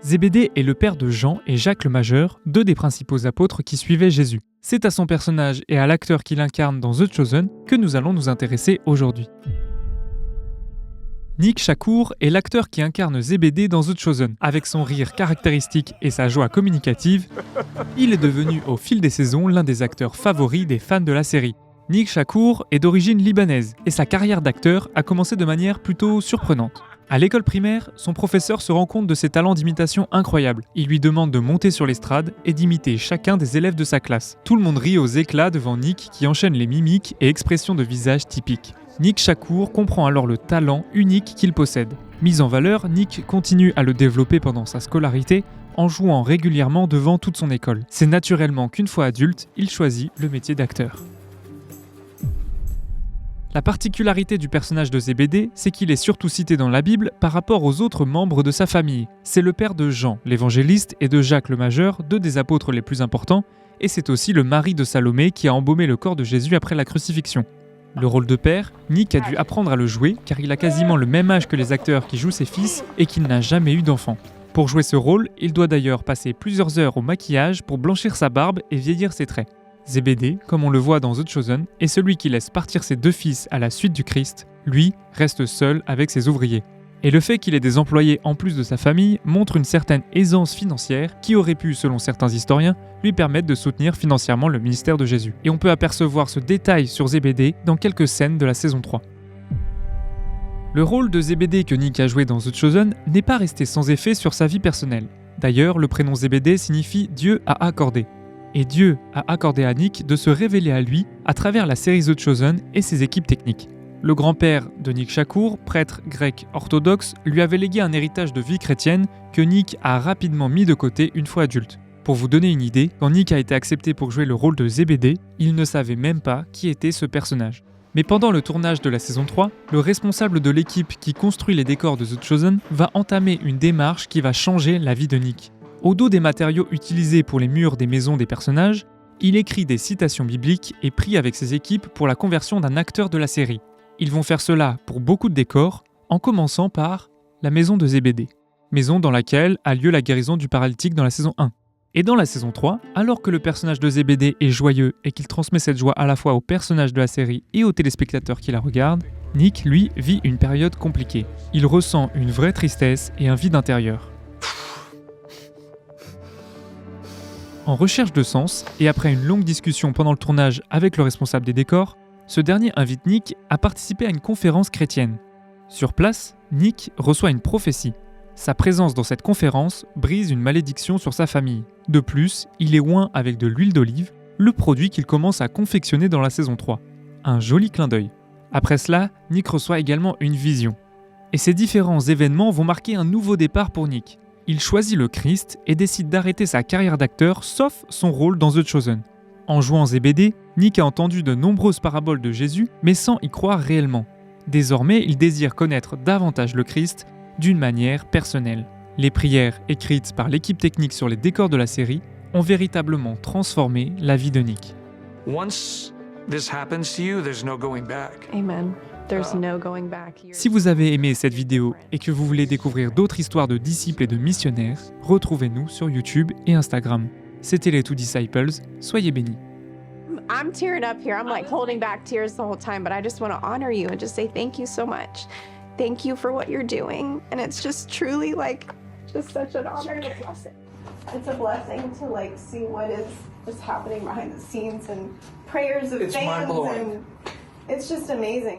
Zébédée est le père de Jean et Jacques le Majeur, deux des principaux apôtres qui suivaient Jésus. C'est à son personnage et à l'acteur qu'il incarne dans The Chosen que nous allons nous intéresser aujourd'hui. Nick Shakur est l'acteur qui incarne Zébédée dans The Chosen. Avec son rire caractéristique et sa joie communicative, il est devenu au fil des saisons l'un des acteurs favoris des fans de la série. Nick Shakur est d'origine libanaise et sa carrière d'acteur a commencé de manière plutôt surprenante. À l'école primaire, son professeur se rend compte de ses talents d'imitation incroyables. Il lui demande de monter sur l'estrade et d'imiter chacun des élèves de sa classe. Tout le monde rit aux éclats devant Nick qui enchaîne les mimiques et expressions de visage typiques. Nick Shakur comprend alors le talent unique qu'il possède. Mis en valeur, Nick continue à le développer pendant sa scolarité en jouant régulièrement devant toute son école. C'est naturellement qu'une fois adulte, il choisit le métier d'acteur. La particularité du personnage de Zébédée, c'est qu'il est surtout cité dans la Bible par rapport aux autres membres de sa famille. C'est le père de Jean, l'évangéliste, et de Jacques le Majeur, deux des apôtres les plus importants, et c'est aussi le mari de Salomé qui a embaumé le corps de Jésus après la crucifixion. Le rôle de père, Nick a dû apprendre à le jouer car il a quasiment le même âge que les acteurs qui jouent ses fils et qu'il n'a jamais eu d'enfant. Pour jouer ce rôle, il doit d'ailleurs passer plusieurs heures au maquillage pour blanchir sa barbe et vieillir ses traits. Zébédée, comme on le voit dans The Chosen, est celui qui laisse partir ses deux fils à la suite du Christ. Lui reste seul avec ses ouvriers. Et le fait qu'il ait des employés en plus de sa famille montre une certaine aisance financière qui aurait pu, selon certains historiens, lui permettre de soutenir financièrement le ministère de Jésus. Et on peut apercevoir ce détail sur Zébédée dans quelques scènes de la saison 3. Le rôle de Zébédée que Nick a joué dans The Chosen n'est pas resté sans effet sur sa vie personnelle. D'ailleurs, le prénom Zébédée signifie « Dieu a accordé ». Et Dieu a accordé à Nick de se révéler à lui à travers la série The Chosen et ses équipes techniques. Le grand-père de Nick Shakur, prêtre grec orthodoxe, lui avait légué un héritage de vie chrétienne que Nick a rapidement mis de côté une fois adulte. Pour vous donner une idée, quand Nick a été accepté pour jouer le rôle de Zébédée, il ne savait même pas qui était ce personnage. Mais pendant le tournage de la saison 3, le responsable de l'équipe qui construit les décors de The Chosen va entamer une démarche qui va changer la vie de Nick. Au dos des matériaux utilisés pour les murs des maisons des personnages, il écrit des citations bibliques et prie avec ses équipes pour la conversion d'un acteur de la série. Ils vont faire cela pour beaucoup de décors, en commençant par la maison de Zébédée, maison dans laquelle a lieu la guérison du paralytique dans la saison 1. Et dans la saison 3, alors que le personnage de Zébédée est joyeux et qu'il transmet cette joie à la fois aux personnages de la série et aux téléspectateurs qui la regardent, Nick, lui, vit une période compliquée. Il ressent une vraie tristesse et un vide intérieur. En recherche de sens, et après une longue discussion pendant le tournage avec le responsable des décors, ce dernier invite Nick à participer à une conférence chrétienne. Sur place, Nick reçoit une prophétie. Sa présence dans cette conférence brise une malédiction sur sa famille. De plus, il est oint avec de l'huile d'olive, le produit qu'il commence à confectionner dans la saison 3. Un joli clin d'œil. Après cela, Nick reçoit également une vision. Et ces différents événements vont marquer un nouveau départ pour Nick. Il choisit le Christ et décide d'arrêter sa carrière d'acteur, sauf son rôle dans The Chosen. En jouant Zébédée, Nick a entendu de nombreuses paraboles de Jésus, mais sans y croire réellement. Désormais, il désire connaître davantage le Christ d'une manière personnelle. Les prières écrites par l'équipe technique sur les décors de la série ont véritablement transformé la vie de Nick. Once this happens to you, there's no going back. Amen. There's no going back. Si vous avez aimé cette vidéo et que vous voulez découvrir d'autres histoires de disciples et de missionnaires, retrouvez-nous sur YouTube et Instagram. C'était les Two Disciples, soyez bénis. I'm tearing up here. I'm like holding back tears the whole time, but I just want to honor you and just say thank you so much. Thank you for what you're doing. And it's just truly like just such an honor and a blessing. It's a blessing to like see what is just happening behind the scenes and prayers of fans, and it's just amazing.